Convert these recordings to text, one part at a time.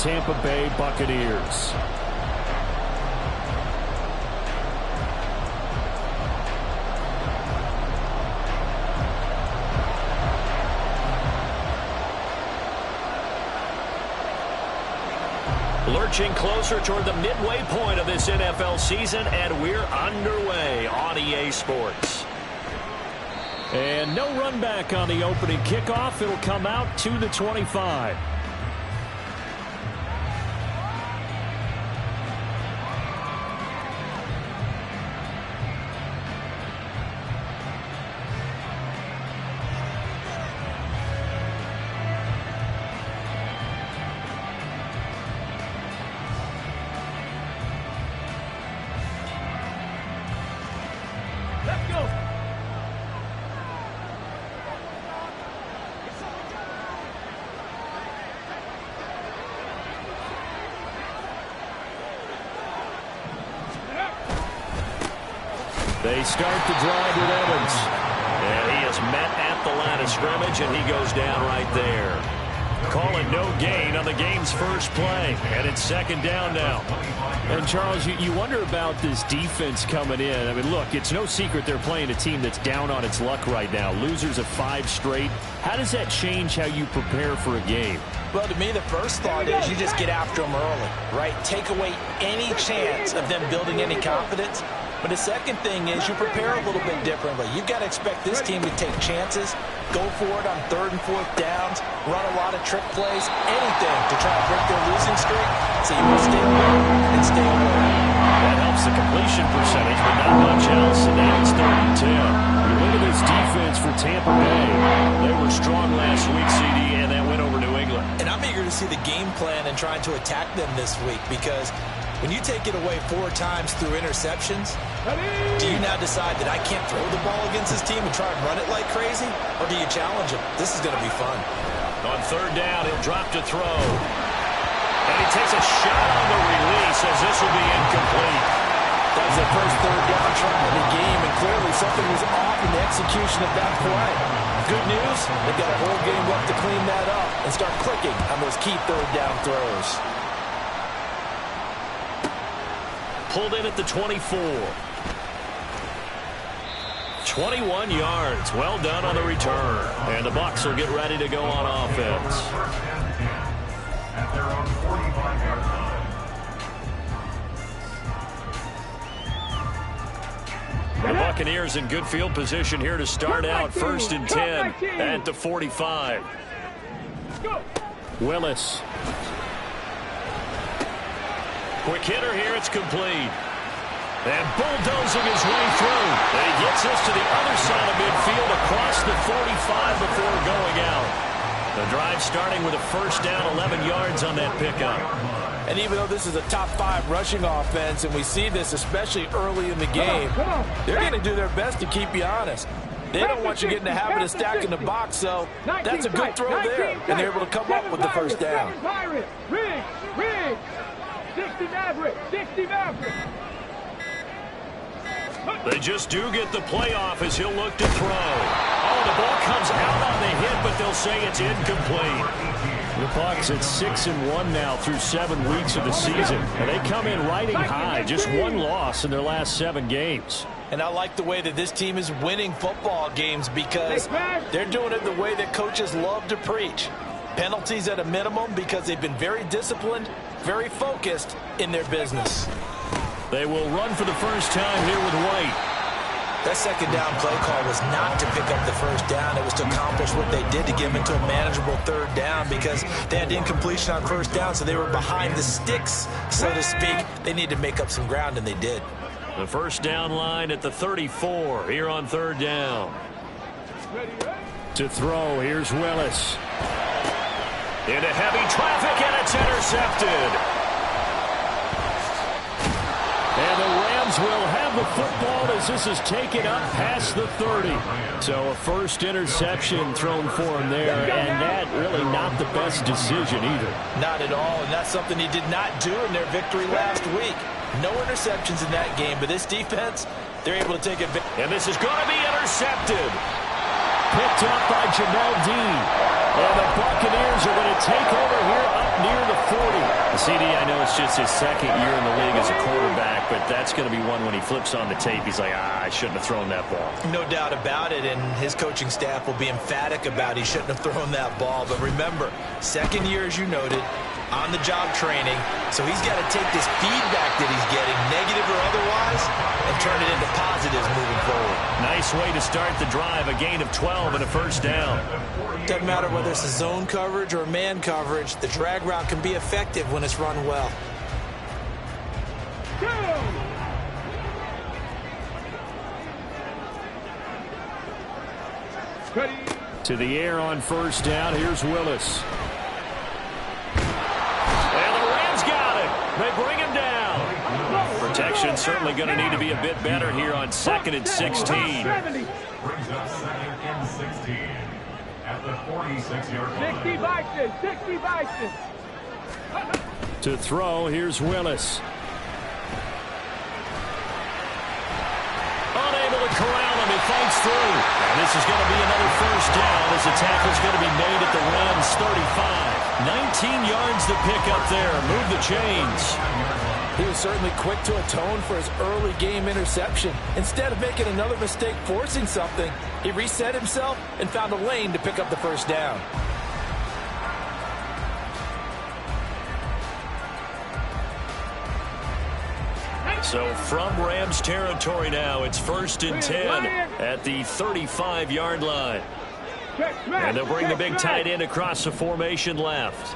Tampa Bay Buccaneers. Lurching closer toward the midway point of this NFL season, and we're underway on EA Sports. And no run back on the opening kickoff. It'll come out to the 25. They start the drive with Evans. And he is met at the line of scrimmage, and he goes down right there. Calling no gain on the game's first play. And it's second down now. And, Charles, you wonder about this defense coming in. I mean, look, it's no secret they're playing a team that's down on its luck right now. Losers of 5 straight. How does that change how you prepare for a game? Well, to me, the first thought is you just get after them early, right? Take away any chance of them building any confidence. But the second thing is you prepare a little bit differently. You've got to expect this team to take chances, go for it on 3rd and 4th downs, run a lot of trick plays, anything to try to break their losing streak. So you want to stay alert and stay aware. That helps the completion percentage, but not much else. And now it's 3rd and 10. You look at this defense for Tampa Bay. They were strong last week, CD, and that went over New England. And I'm eager to see the game plan and trying to attack them this week, because when you take it away 4 times through interceptions, do you now decide that I can't throw the ball against this team and try and run it like crazy? Or do you challenge them? This is going to be fun. On 3rd down, he'll drop to throw. And he takes a shot on the release as this will be incomplete. That was the first 3rd down try in the game, and clearly something was off in the execution of that play. Good news, they've got a whole game left to clean that up and start clicking on those key 3rd down throws. Pulled in at the 24. 21 yards. Well done on the return. And the Bucs will get ready to go on offense. At their own 45-yard line. The Buccaneers in good field position here to start out 1st and 10 at the 45. Willis. Quick hitter here, it's complete. And bulldozing his way through. And he gets this to the other side of midfield across the 45 before going out. The drive starting with a 1st down, 11 yards on that pickup. And even though this is a top 5 rushing offense, and we see this especially early in the game, they're going to do their best to keep you honest. They don't want you getting the habit of stacking the box, so that's a good throw there. And they're able to come up with the 1st down. 60 Maverick! 60 Maverick! They just do get the playoff as he'll look to throw. Oh, the ball comes out on the hit, but they'll say it's incomplete. The Bucs at 6-1 now through 7 weeks of the season. And they come in riding high, just 1 loss in their last 7 games. And I like the way that this team is winning football games, because they're doing it the way that coaches love to preach. Penalties at a minimum, because they've been very disciplined, very focused in their business. They will run for the first time here with White. That 2nd down play call was not to pick up the 1st down. It was to accomplish what they did to get them into a manageable 3rd down, because they had incompletion on 1st down, so they were behind the sticks, so to speak. They need to make up some ground, and they did. The 1st down line at the 34 here on 3rd down. To throw, here's Willis. Into heavy traffic, and it's intercepted. And the Rams will have the football as this is taken up past the 30. So a 1st interception thrown for him there, and that really not the best decision either. Not at all, and that's something he did not do in their victory last week. No interceptions in that game, but this defense, they're able to take advantage. And this is going to be intercepted. Picked up by Jamel Dean. And the Buccaneers are going to take over here up near the 40. CD, I know it's just his second year in the league as a quarterback, but that's going to be one when he flips on the tape, he's like, I shouldn't have thrown that ball. No doubt about it, and his coaching staff will be emphatic about he shouldn't have thrown that ball. But remember, second year, as you noted, on-the-job training, so he's got to take this feedback that he's getting, negative or otherwise, and turn it into positives moving forward. Nice way to start the drive, a gain of 12 and a first down. Doesn't matter whether it's a zone coverage or man coverage, the drag route can be effective when it's run well. To the air on first down, here's Willis. And the Rams got him. They bring him down. Protection certainly going to need to be a bit better here on 2nd and 16. Brings up 2nd and 16 at the 46-yard line. 60 Bison, 60 Bison. To throw, here's Willis. Unable to corral him, he fights through. And this is going to be another first down as the tackle's going to be made at the Rams 35. 19 yards to pick up there. Move the chains. He was certainly quick to atone for his early game interception. Instead of making another mistake forcing something, he reset himself and found a lane to pick up the first down. So from Rams territory now, it's 1st and 10 at the 35-yard line. And they'll bring the big tight end across the formation left.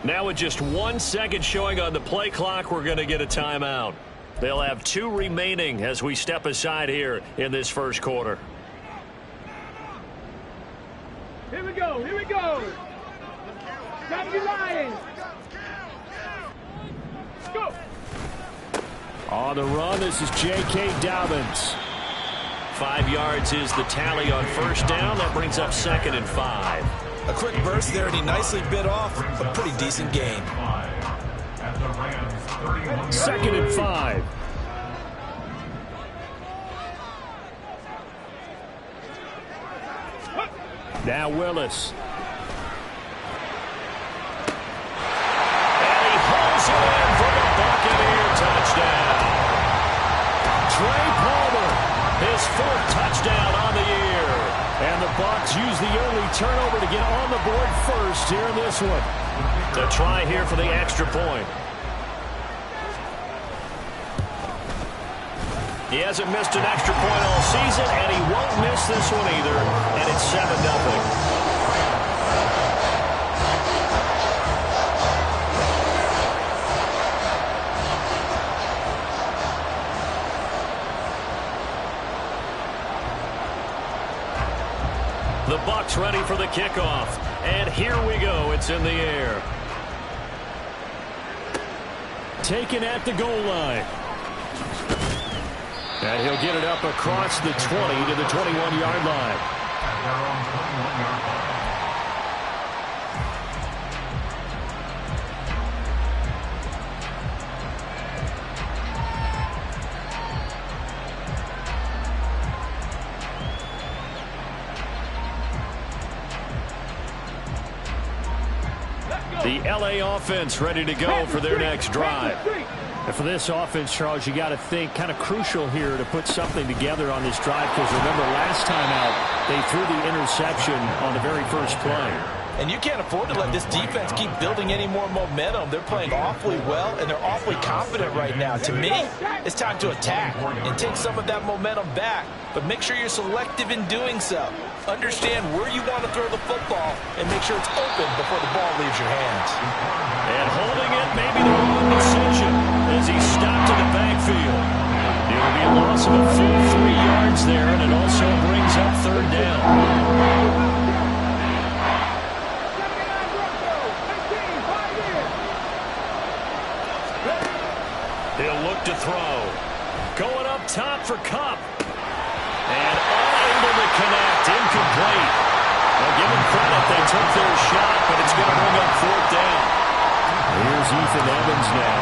Now with just 1 second showing on the play clock, we're going to get a timeout. They'll have 2 remaining as we step aside here in this first quarter. Here we go, here we go. W Lions. Go. On the run, this is J.K. Dobbins. 5 yards is the tally on first down. That brings up 2nd and 5. A quick burst there, and he nicely bit off a pretty decent gain. 2nd and 5. Now Willis. And he pulls it in for the Buccaneer touchdown. Trey Palmer, his 4th touchdown on the year. And the Bucs use the early turnover to get on the board first here in this one. To try here for the extra point. He hasn't missed an extra point all season, and he won't miss this one either. And it's 7-0. The Bucs ready for the kickoff. And here we go. It's in the air. Taken at the goal line. And he'll get it up across the 20 to the 21-yard line. The LA offense ready to go for their next drive. And for this offense, Charles, you got to think kind of crucial here to put something together on this drive, because remember last time out they threw the interception on the very first play. And you can't afford to let this defense keep building any more momentum. They're playing awfully well, and they're awfully confident right now. To me, it's time to attack and take some of that momentum back, but make sure you're selective in doing so. Understand where you want to throw the football and make sure it's open before the ball leaves your hands. And holding it, maybe the wrong decision as he stopped in the backfield. It'll be a loss of a full 3 yards there, and it also brings up 3rd down. He'll look to throw. Going up top for Kupp. And unable to connect. Incomplete. Now give him credit. They took their shot, but it's going to bring up 4th down. Here's Ethan Evans now.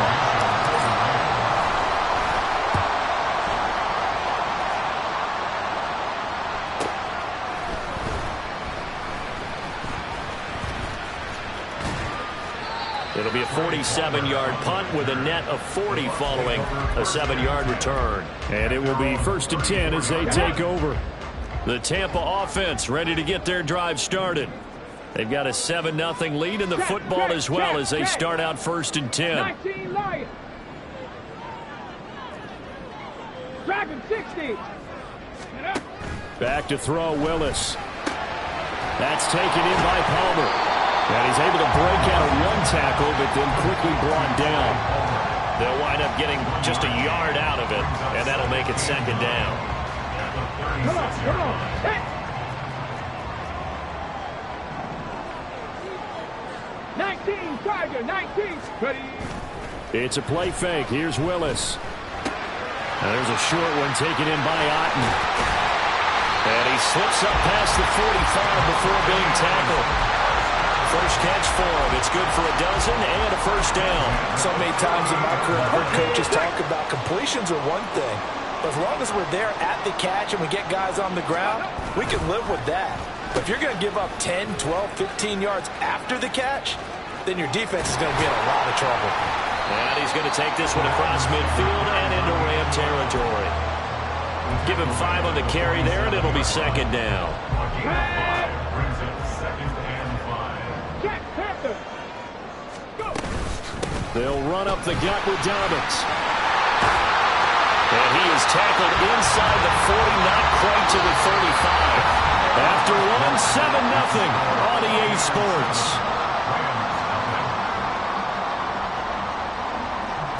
It'll be a 47-yard punt with a net of 40 following a 7-yard return. And it will be 1st and 10 as they take over. The Tampa offense ready to get their drive started. They've got a 7-0 lead in the football as well as they start out 1st and 10. 19 Lions. Dragon 60. Back to throw, Willis. That's taken in by Palmer. And he's able to break out of one tackle, but then quickly brought down. They'll wind up getting just a yard out of it, and that'll make it 2nd down. Come on, come on. Hey. 19, Tiger, 19. Ready. It's a play fake. Here's Willis. Now there's a short one taken in by Otten. And he slips up past the 45 before being tackled. First catch for him. It's good for a dozen and a 1st down. So many times in my career, I've heard coaches talk about completions are one thing. But as long as we're there at the catch and we get guys on the ground, we can live with that. But if you're going to give up 10, 12, 15 yards after the catch, then your defense is going to be in a lot of trouble. And he's going to take this one across midfield and into Ram territory. Give him 5 on the carry there, and it'll be 2nd down. Brings it 2nd and 5. Check, Panther. Go. They'll run up the gut with Dobbins. And he is tackled inside the 40, not quite to the 35. After one, 7-0 on EA Sports.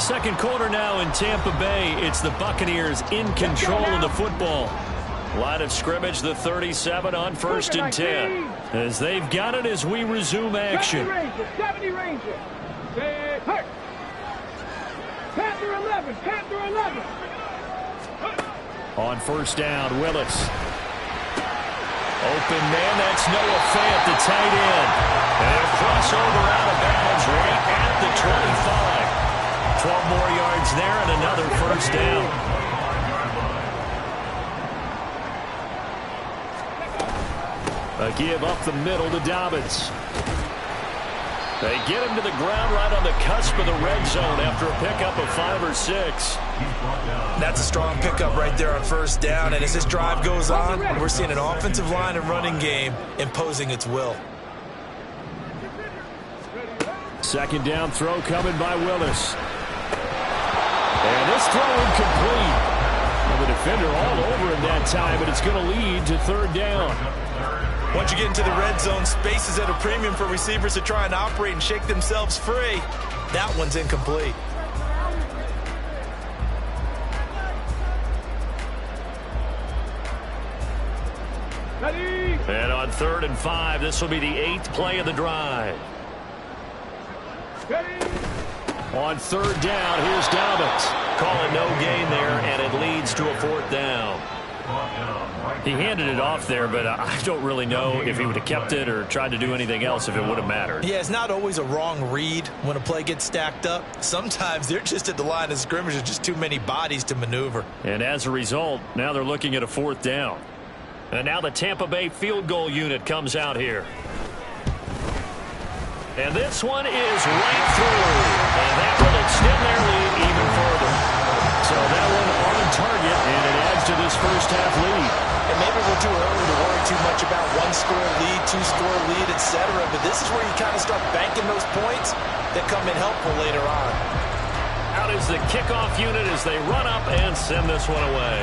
Second quarter now in Tampa Bay. It's the Buccaneers in control of the football. Line of scrimmage, the 37 on 1st and 10. As they've got it as we resume action. 70 Ranger. Say, hurt. Panther 11, Panther 11. On 1st down, Willis. Open man, that's Noah Fant, the tight end. And a crossover out of bounds right at the 25. 12 more yards there and another 1st down. A give up the middle to Dobbins. They get him to the ground right on the cusp of the red zone after a pickup of 5 or 6. That's a strong pickup right there on 1st down. And as this drive goes on, we're seeing an offensive line and running game imposing its will. 2nd down throw coming by Willis. And this throw incomplete. Well, the defender all over him that time, but it's going to lead to 3rd down. Once you get into the red zone, space is at a premium for receivers to try and operate and shake themselves free. That one's incomplete. Ready. And on 3rd and 5, this will be the 8th play of the drive. Ready. On 3rd down, here's Dobbins. Calling no gain there, and it leads to a 4th down. He handed it off there, but I don't really know if he would have kept it or tried to do anything else if it would have mattered. Yeah, it's not always a wrong read when a play gets stacked up. Sometimes they're just at the line of scrimmage. There's just too many bodies to maneuver. And as a result, now they're looking at a 4th down. And now the Tampa Bay field goal unit comes out here. And this one is right through. And that will extend their lead even further. So that one on target, and it adds to this first half lead. And maybe we're too early to worry too much about 1-score lead, 2-score lead, etc. But this is where you kind of start banking those points that come in helpful later on. Out is the kickoff unit as they run up and send this one away.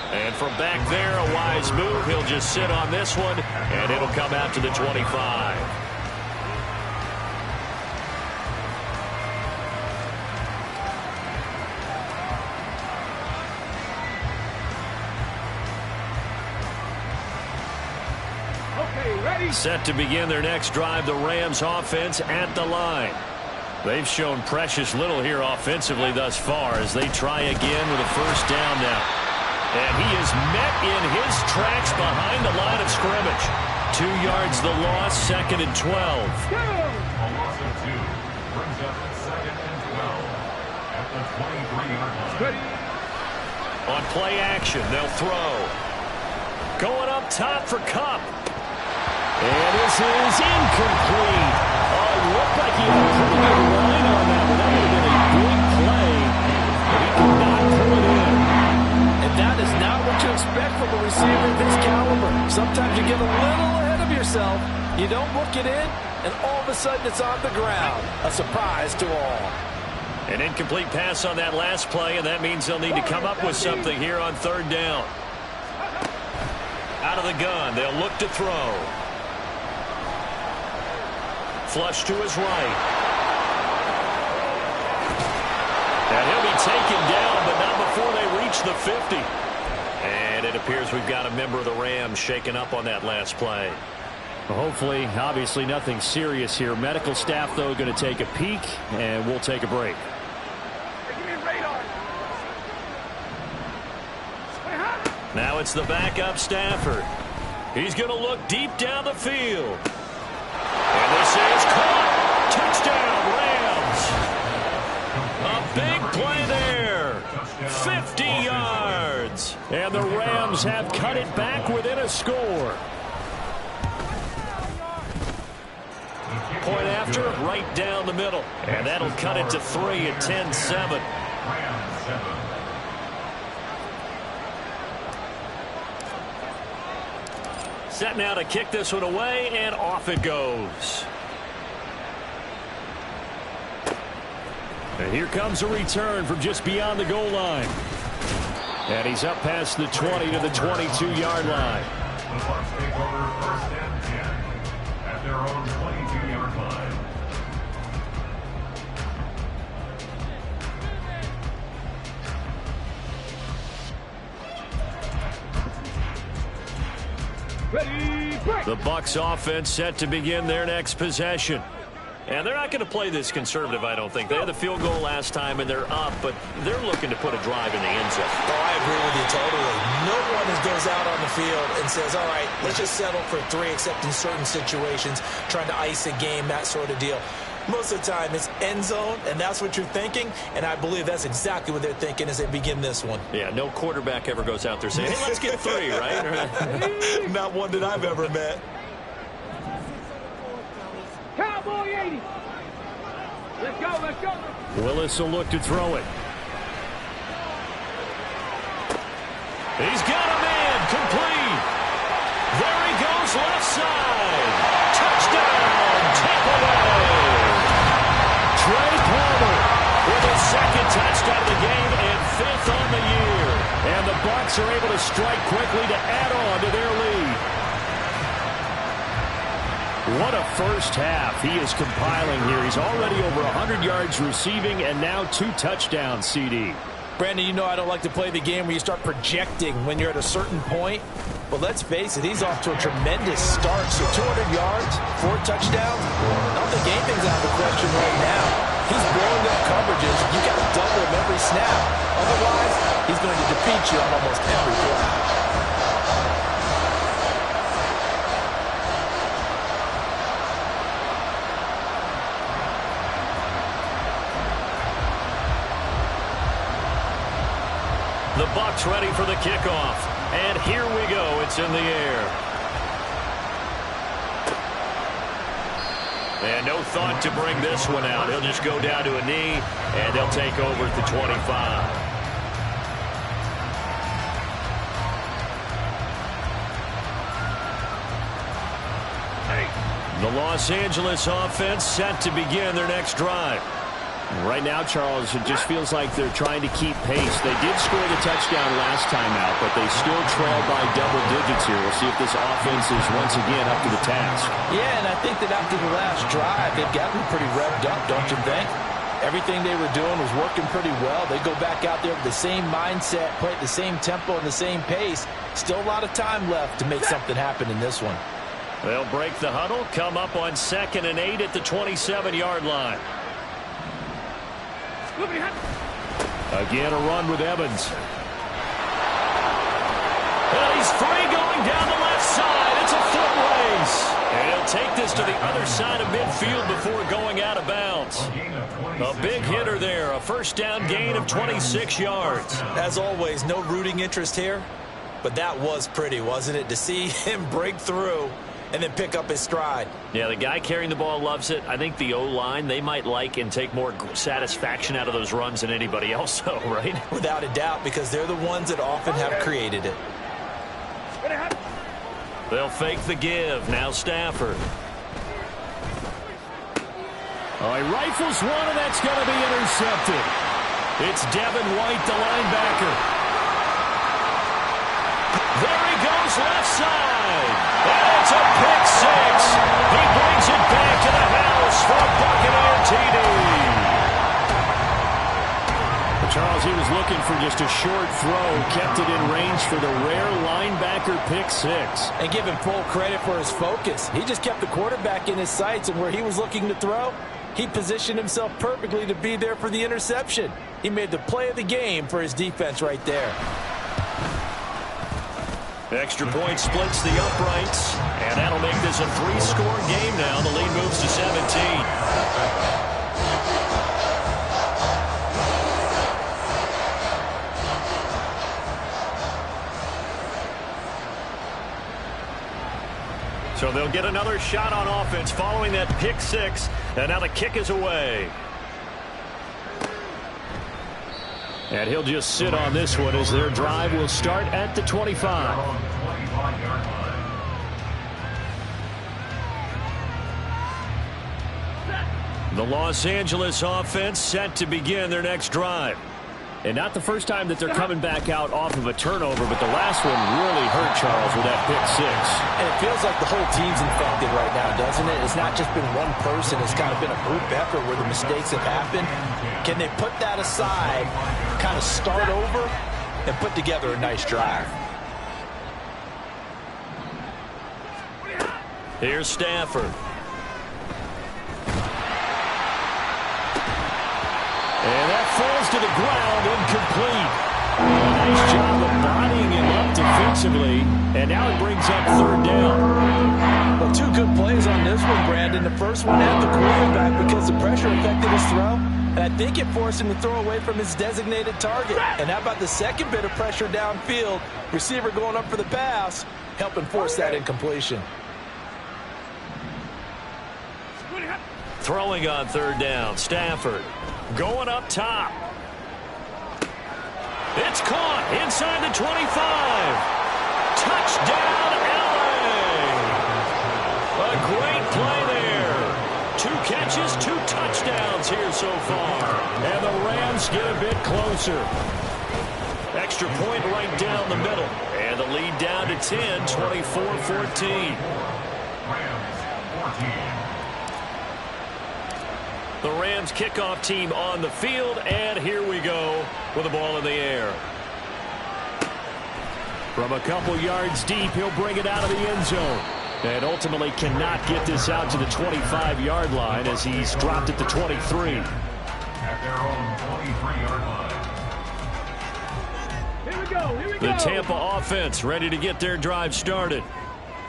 And from back there, a wise move. He'll just sit on this one, and it'll come out to the 25. Okay, ready. Set to begin their next drive, the Rams offense at the line. They've shown precious little here offensively thus far as they try again with a 1st down now. And he is met in his tracks behind the line of scrimmage. 2 yards the loss, 2nd and 12. A loss of 2 brings up 2nd and 12 at the 23-yard line. Ready. On play action, they'll throw. Going up top for Kupp. And this is incomplete. Oh, it looked like he had a pretty good line on that, but that would have been a big play. But he could not pull it in. And that is not what you expect from a receiver of this caliber. Sometimes you get a little ahead of yourself. You don't look it in, and all of a sudden it's on the ground. A surprise to all. An incomplete pass on that last play, and that means they'll need to come up with something here on third down. Out of the gun, they'll look to throw. Flush to his right. And he'll be taken down, but not before they reach the 50. And it appears we've got a member of the Rams shaken up on that last play. Hopefully, obviously nothing serious here. Medical staff, though, going to take a peek, and we'll take a break. Now it's the backup Stafford. He's going to look deep down the field. And this is caught. Touchdown, Rams. A big play there. 50 yards. And the Rams have cut it back within a score. Point after, right down the middle. And that'll cut it to 3 at 10-7. Set now to kick this one away, and off it goes. And here comes a return from just beyond the goal line. And he's up past the 20 to the 22-yard line. The Bucs take over first and 10 at their own 22-yard line. Ready, break. The Bucs offense set to begin their next possession. And they're not going to play this conservative, I don't think. They had the field goal last time, and they're up, but they're looking to put a drive in the end zone. Oh, I agree with you totally. No one goes out on the field and says, all right, let's just settle for 3, except in certain situations, trying to ice a game, that sort of deal. Most of the time, it's end zone, and that's what you're thinking, and I believe that's exactly what they're thinking as they begin this one. Yeah, no quarterback ever goes out there saying, hey, let's get 3, right? Not one that I've ever met. Cowboy 80. Let's go, let's go. Willis will look to throw it. He's got a man, complete. There he goes, left side. Touchdown, Tampa Bay. Trey Palmer with his second touchdown of the game and 5th on the year. And the Bucs are able to strike quickly to add on to their lead. What a first half he is compiling here. He's already over 100 yards receiving and now 2 touchdowns, CD. Brandon, you know I don't like to play the game where you start projecting when you're at a certain point. But let's face it, he's off to a tremendous start. So 200 yards, 4 touchdowns. I don't think anything's out of the question right now. He's blowing up coverages. You got to double him every snap. Otherwise, he's going to defeat you on almost every play. The Bucs ready for the kickoff. And here we go. It's in the air. And no thought to bring this one out. He'll just go down to a knee, and they'll take over at the 25. The Los Angeles offense set to begin their next drive. Right now, Charles, it just feels like they're trying to keep pace. They did score the touchdown last time out, but they still trail by double digits here. We'll see if this offense is once again up to the task. Yeah, and I think that after the last drive, they've gotten pretty revved up, don't you think? Everything they were doing was working pretty well. They go back out there with the same mindset, play at the same tempo and the same pace. Still a lot of time left to make something happen in this one. They'll break the huddle, come up on 2nd and 8 at the 27-yard line. Again, a run with Evans. And he's free going down the left side. It's a foot race. And he'll take this to the other side of midfield before going out of bounds. A big hitter there. A first down gain of 26 yards. As always, no rooting interest here. But that was pretty, wasn't it? To see him break through and then pick up his stride. Yeah, the guy carrying the ball loves it. I think the O-line, they might like and take more satisfaction out of those runs than anybody else, though, right? Without a doubt, because they're the ones that often have created it. They'll fake the give. Now Stafford. Oh, he rifles one, and that's going to be intercepted. It's Devin White, the linebacker. There he goes, left side. And it's a pick six. He brings it back to the house for a Buccaneer TD. Charles, he was looking for just a short throw, kept it in range for the rare linebacker pick six. And give him full credit for his focus. He just kept the quarterback in his sights, and where he was looking to throw, he positioned himself perfectly to be there for the interception. He made the play of the game for his defense right there. Extra point splits the uprights, and that'll make this a 3-score game now. The lead moves to 17. So they'll get another shot on offense following that pick six, and now the kick is away. And he'll just sit on this one as their drive will start at the 25. The Los Angeles offense set to begin their next drive. And not the first time that they're coming back out off of a turnover, but the last one really hurt Charles with that pick six. And it feels like the whole team's infected right now, doesn't it? It's not just been one person. It's kind of been a group effort where the mistakes have happened. Can they put that aside, kind of start over, and put together a nice drive? Here's Stafford. And that falls to the ground, incomplete. Nice job of bodying him up defensively, and now it brings up third down. Well, two good plays on this one, Brandon. The first one at the quarterback because the pressure affected his throw, and I think it forced him to throw away from his designated target. And how about the second bit of pressure downfield? Receiver going up for the pass, helping force that incompletion. Throwing on third down, Stafford. Going up top. It's caught inside the 25. Touchdown, LA. A great play there. 2 catches, 2 touchdowns here so far. And the Rams get a bit closer. Extra point right down the middle. And the lead down to 10, 24-14. Rams 14. The Rams kickoff team on the field, and here we go with the ball in the air. From a couple yards deep, he'll bring it out of the end zone. And ultimately cannot get this out to the 25-yard line as he's dropped at the 23. At their own 23-yard line. Here we go, here we go. The Tampa offense ready to get their drive started.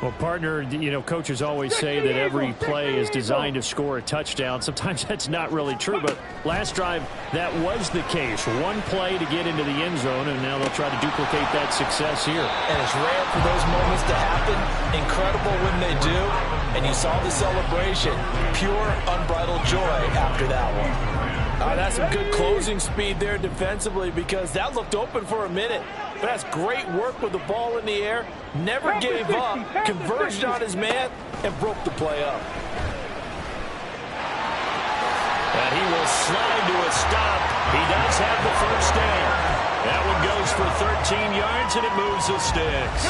Well, partner, you know, coaches always say that every play is designed to score a touchdown. Sometimes that's not really true, but last drive, that was the case. One play to get into the end zone, and now they'll try to duplicate that success here. And it's rare for those moments to happen. Incredible when they do. And you saw the celebration. Pure, unbridled joy after that one. That's some good closing speed there defensively because that looked open for a minute. But that's great work with the ball in the air. Never gave up, converged on his man, and broke the play up. And he will slide to a stop. He does have the first down. That one goes for 13 yards, and it moves the sticks.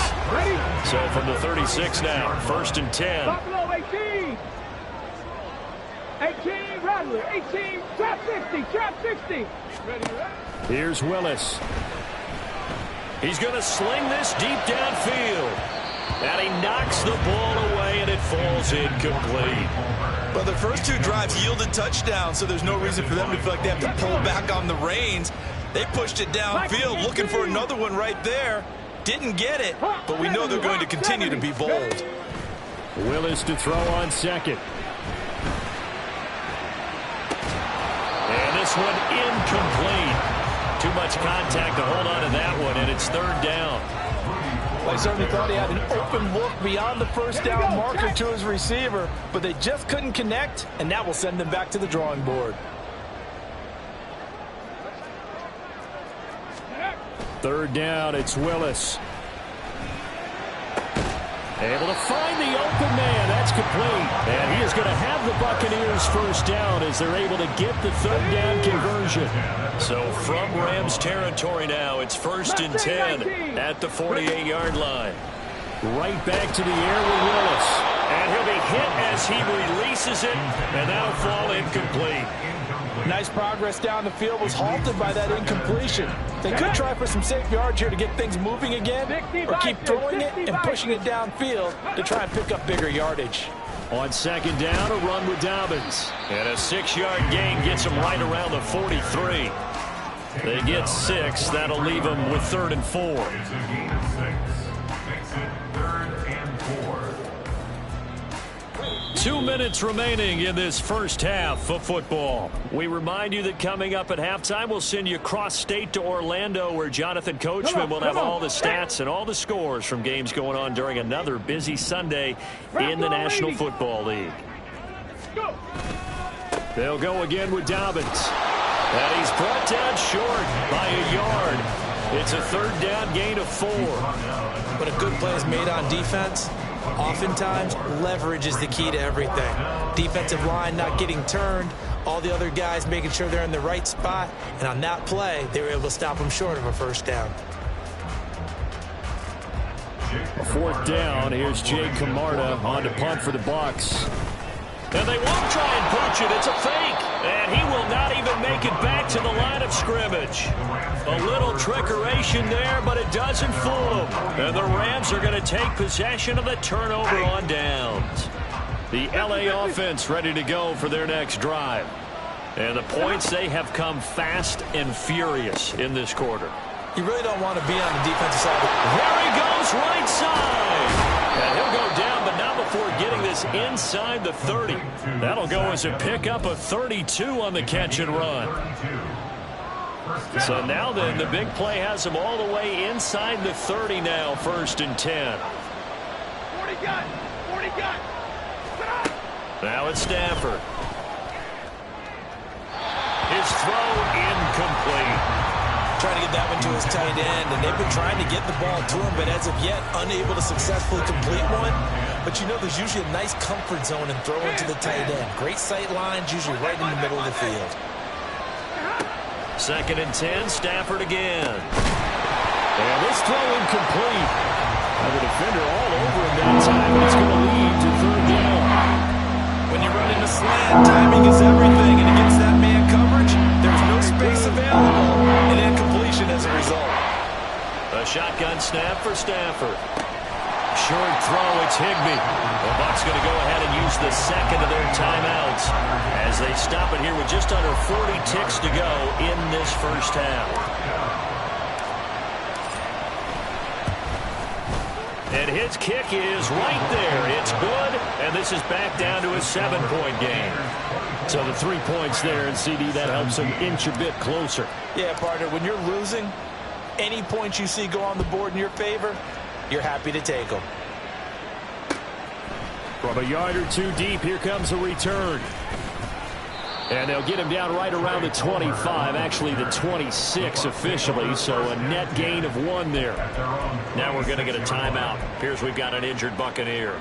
So from the 36 now, 1st and 10. Buffalo 18. 18, Rattler, 18, trap 60, trap 60. Ready, right? Here's Willis. He's going to sling this deep downfield. And he knocks the ball away, and it falls incomplete. But the first 2 drives yielded touchdowns, so there's no reason for them to feel like they have to pull back on the reins. They pushed it downfield, looking for another one right there. Didn't get it, but we know they're going to continue to be bold. Willis to throw on second. And this one incomplete. Too much contact to hold on to that one, and it's 3rd down. Like certainly thought he had an open look beyond the first down marker to his receiver, but they just couldn't connect, and that will send them back to the drawing board. Third down, it's Willis. Able to find the open man. That's complete. And he is going to have the Buccaneers first down as they're able to get the third down conversion. So from Rams territory now, it's 1st and 10 at the 48-yard line. Right back to the air with Willis. And he'll be hit as he releases it, and that'll fall incomplete. Nice progress down the field, was halted by that incompletion. They could try for some safe yards here to get things moving again, or keep throwing it and pushing it downfield to try and pick up bigger yardage. On second down, a run with Dobbins. And a 6-yard gain gets them right around the 43. They get 6. That'll leave them with 3rd and 4. It's a gain of 6. Makes it 3rd and 4. 2 minutes remaining in this first half of football. We remind you that coming up at halftime, we'll send you across state to Orlando, where Jonathan Coachman will have all the stats and all the scores from games going on during another busy Sunday in the National Football League. They'll go again with Dobbins. And he's brought down short by a yard. It's a 3rd down gain of 4. But a good play is made on defense. Oftentimes, leverage is the key to everything. Defensive line not getting turned, all the other guys making sure they're in the right spot, and on that play, they were able to stop them short of a first down. A 4th down. Here's Jay Camarda on to punt for the Bucs. And they won't try and pooch it. It's a fake. And he will not even make it back to the line of scrimmage. A little trickeration there, but it doesn't fool them. And the Rams are going to take possession of the turnover on downs. The LA offense ready to go for their next drive. And the points, they have come fast and furious in this quarter. You really don't want to be on the defensive side. There he goes, right side. And he'll go down, but not before getting this inside the 30. That'll go as a pickup of 32 on the catch and run. So now then, the big play has him all the way inside the 30 now, 1st and 10. 40 gun! 40 gun! Now it's Stafford. His throw incomplete. Trying to get that one to his tight end, and they've been trying to get the ball to him, but as of yet, unable to successfully complete one. But you know, there's usually a nice comfort zone in throwing to the tight end. Great sight lines, usually right in the middle of the field. 2nd and 10, Stafford again. And this throw incomplete. And the defender all over him that time, and it's going to lead to 3rd down. When you run in a slant, timing is everything, and against that man coverage, there's no space available, and incompletion as a result. A shotgun snap for Stafford. Short throw, it's Higbee. The Bucs going to go ahead and use the 2nd of their timeouts as they stop it here with just under 40 ticks to go in this first half. And his kick is right there. It's good, and this is back down to a 7-point game. So the 3 points there, and CD, that helps him inch a bit closer. Yeah, partner, when you're losing, any points you see go on the board in your favor, you're happy to take them. From a yard or 2 deep, here comes a return. And they'll get him down right around the 25, actually the 26 officially, so a net gain of 1 there. Now we're going to get a timeout. Here's we've got an injured Buccaneer.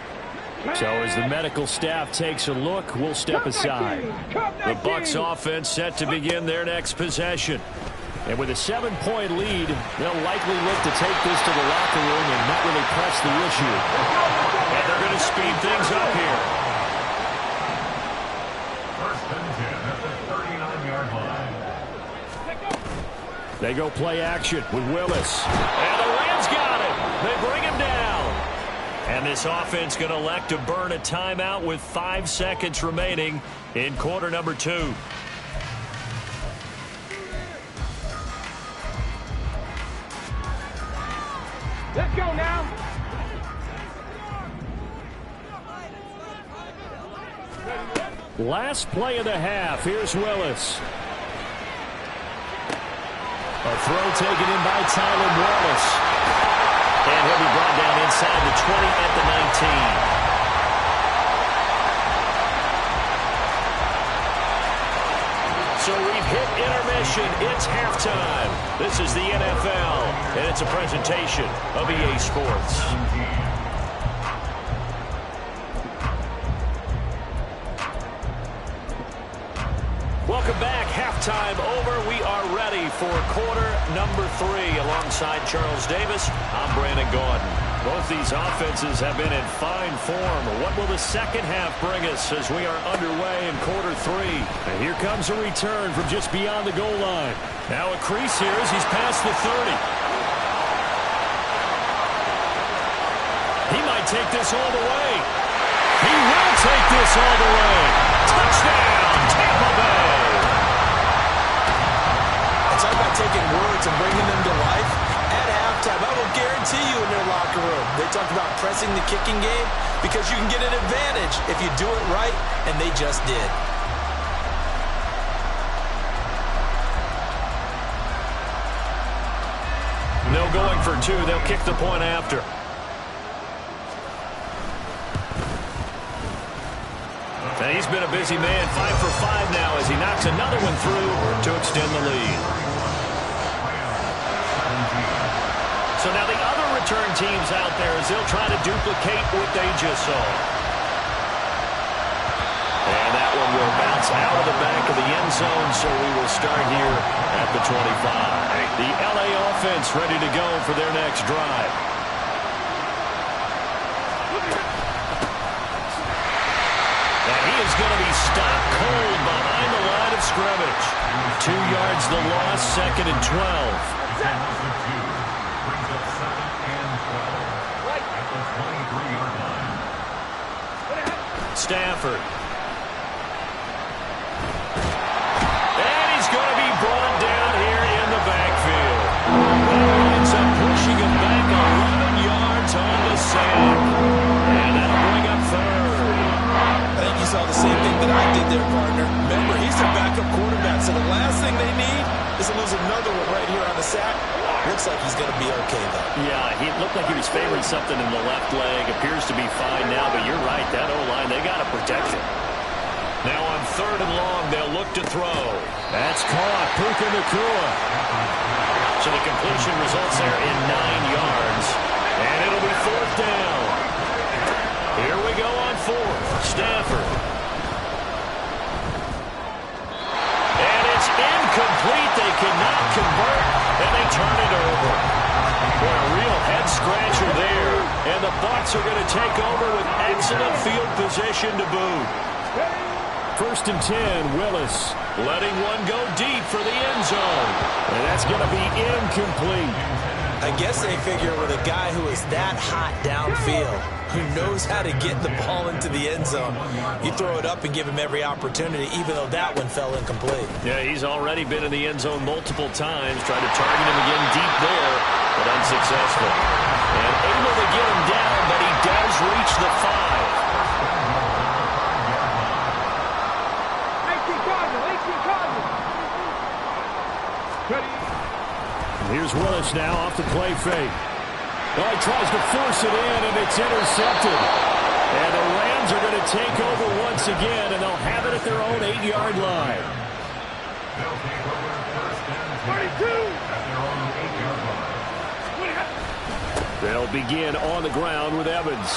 So as the medical staff takes a look, we'll step aside. The Bucs offense set to begin their next possession. And with a 7-point lead, they'll likely look to take this to the locker room and not really press the issue. And they're going to speed things up here. 1st and 10 at the 39-yard line. They go play action with Willis. And the Rams got it. They bring him down. And this offense going to elect to burn a timeout with 5 seconds remaining in quarter number 2. Let's go now. Last play of the half. Here's Willis. A throw taken in by Tyler Wallace. And he'll be brought down inside the 20 at the 19. So we've hit intermission. It's halftime. This is the NFL, and it's a presentation of EA Sports. Welcome back. Halftime over. We are ready for quarter number 3. Alongside Charles Davis, I'm Brandon Gaudin. Both these offenses have been in fine form. What will the second half bring us as we are underway in quarter 3? And here comes a return from just beyond the goal line. Now a crease here as he's past the 30. He might take this all the way. He will take this all the way. Touchdown, Tampa Bay. Talk about taking words and bringing them to life. At halftime, I will guarantee you in their locker room, they talked about pressing the kicking game because you can get an advantage if you do it right, and they just did. No going for 2. They'll kick the point after. And he's been a busy man, 5 for 5 now as he knocks another one through to extend the lead. So now the other return teams out there as they'll try to duplicate what they just saw. And that one will bounce out of the back of the end zone, so we will start here at the 25. The LA offense ready to go for their next drive. And he is going to be stopped cold behind the line of scrimmage. 2 yards the loss, 2nd and 12. Stafford. And he's going to be brought down here in the backfield. That winds up pushing him back 11 yards on the sack. And that'll bring up 3rd. I think you saw the same thing that I did there, partner. Remember, he's their backup quarterback, so the last thing they need is to lose another one right here on the sack. Looks like he's going to be okay, though. Yeah, he looked like he was favoring something in the left leg. Appears to be fine now, but you're right. That O-line, they got to protect him. Now on 3rd and long, they'll look to throw. That's caught. Puka Nacua. So the completion results there in 9 yards. And it'll be 4th down. Here we go on 4th. Stafford. And it's incomplete. They cannot convert, and they turn it over. Boy, a real head-scratcher there. And the Bucs are going to take over with excellent field position to boot. 1st and 10, Willis letting one go deep for the end zone. And that's going to be incomplete. I guess they figure with a guy who is that hot downfield, who knows how to get the ball into the end zone, you throw it up and give him every opportunity, even though that one fell incomplete. Yeah, he's already been in the end zone multiple times, tried to target him again deep there, but unsuccessful. And able to get him down, but he does reach the 5. Here's Willis now off the play fake. Oh, he tries to force it in, and it's intercepted. And the Rams are going to take over once again, and they'll have it at their own 8-yard line. They'll take over 1st and 10 at their own 8-yard line. They'll begin on the ground with Evans.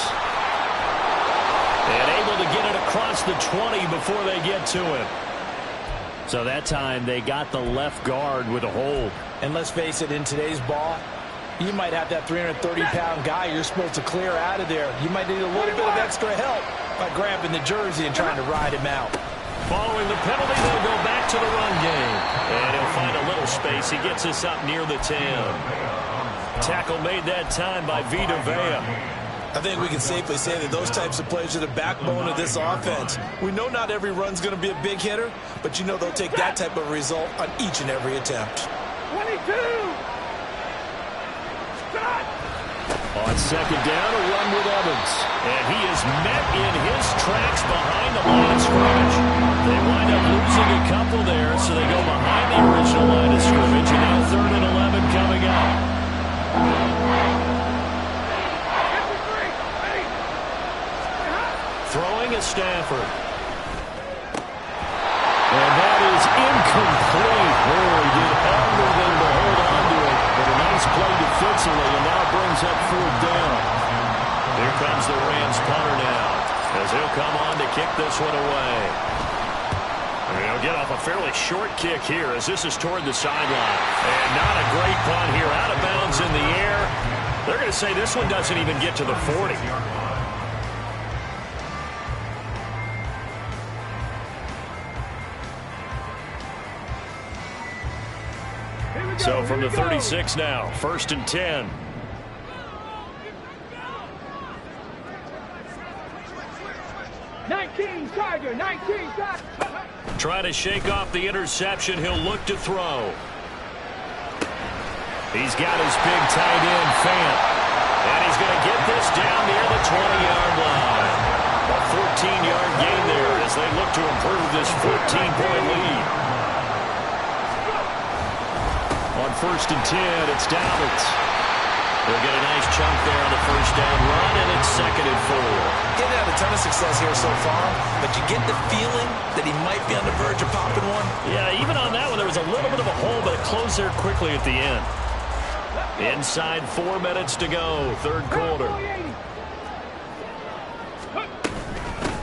And able to get it across the 20 before they get to him. So that time they got the left guard with a hold. And let's face it, in today's ball, you might have that 330-pound guy you're supposed to clear out of there. You might need a little bit of extra help by grabbing the jersey and trying to ride him out. Following the penalty, they'll go back to the run game. And he'll find a little space. He gets us up near the 10. Tackle made that time by Vita Vea. I think we can safely say that those types of plays are the backbone of this offense. We know not every run's going to be a big hitter, but you know they'll take that type of result on each and every attempt. 22! Shot! On 2nd down, a run with Evans. And he is met in his tracks behind the line of scrimmage. They wind up losing a couple there, so they go behind the original line of scrimmage, and now 3rd and 11 coming up. throwing is Stafford. And that is incomplete. Oh, he did everything to hold on to it. But a nice play defensively, and now brings up 4th down. Here comes the Rams punter now, as he'll come on to kick this one away. And he'll get off a fairly short kick here, as this is toward the sideline. And not a great punt here. Out of bounds in the air. They're going to say this one doesn't even get to the 40. So from the 36 now, 1st and 10. Trying to shake off the interception. He'll look to throw. He's got his big tight end, Fant. And he's going to get this down near the 20-yard line. A 14-yard gain there as they look to improve this 14-point lead. On 1st and 10, it's Dobbins. They'll get a nice chunk there on the 1st down run, and it's 2nd and 4. Getting had a ton of success here so far, but you get the feeling that he might be on the verge of popping one. Yeah, even on that one, there was a little bit of a hole, but it closed there quickly at the end. Inside 4 minutes to go, 3rd quarter.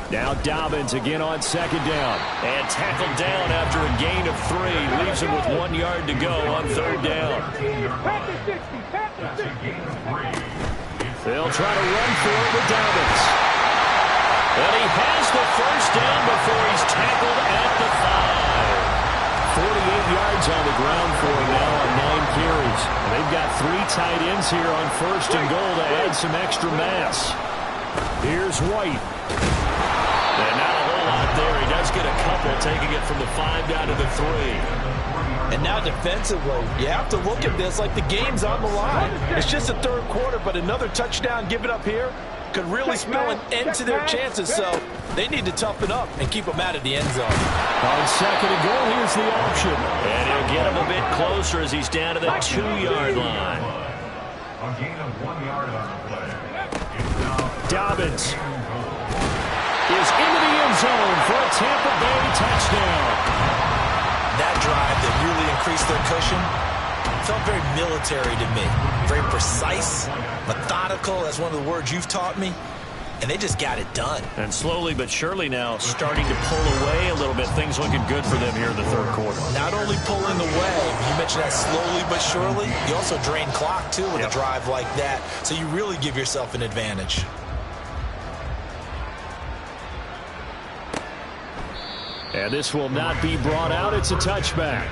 Now Dobbins again on 2nd down. And tackled down after a gain of 3. Leaves him with 1 yard to go on 3rd down. They'll try to run for it with Dobbins. And he has the 1st down before he's tackled at the 5. 48 yards on the ground for him now on 9 carries. They've got 3 tight ends here on 1st and goal to add some extra mass. Here's White. And not a whole lot there. He does get a couple, taking it from the 5 down to the 3. And now defensively, you have to look at this like the game's on the line. It's just the 3rd quarter, but another touchdown given up here could really spell an end to their chances. So they need to toughen up and keep them out of the end zone. On 2nd and goal, here's the option. And he'll get him a bit closer as he's down to the 2-yard line. A gain of 1 yard on the play. Dobbins is into the end zone for a Tampa Bay touchdown. That drive that really increased their cushion felt very military to me. Very precise, methodical. That's one of the words you've taught me. And they just got it done. And slowly but surely now starting to pull away a little bit. Things looking good for them here in the 3rd quarter. Not only pulling away, you mentioned that slowly but surely, you also drain clock too with a drive like that. So you really give yourself an advantage. And this will not be brought out. It's a touchback.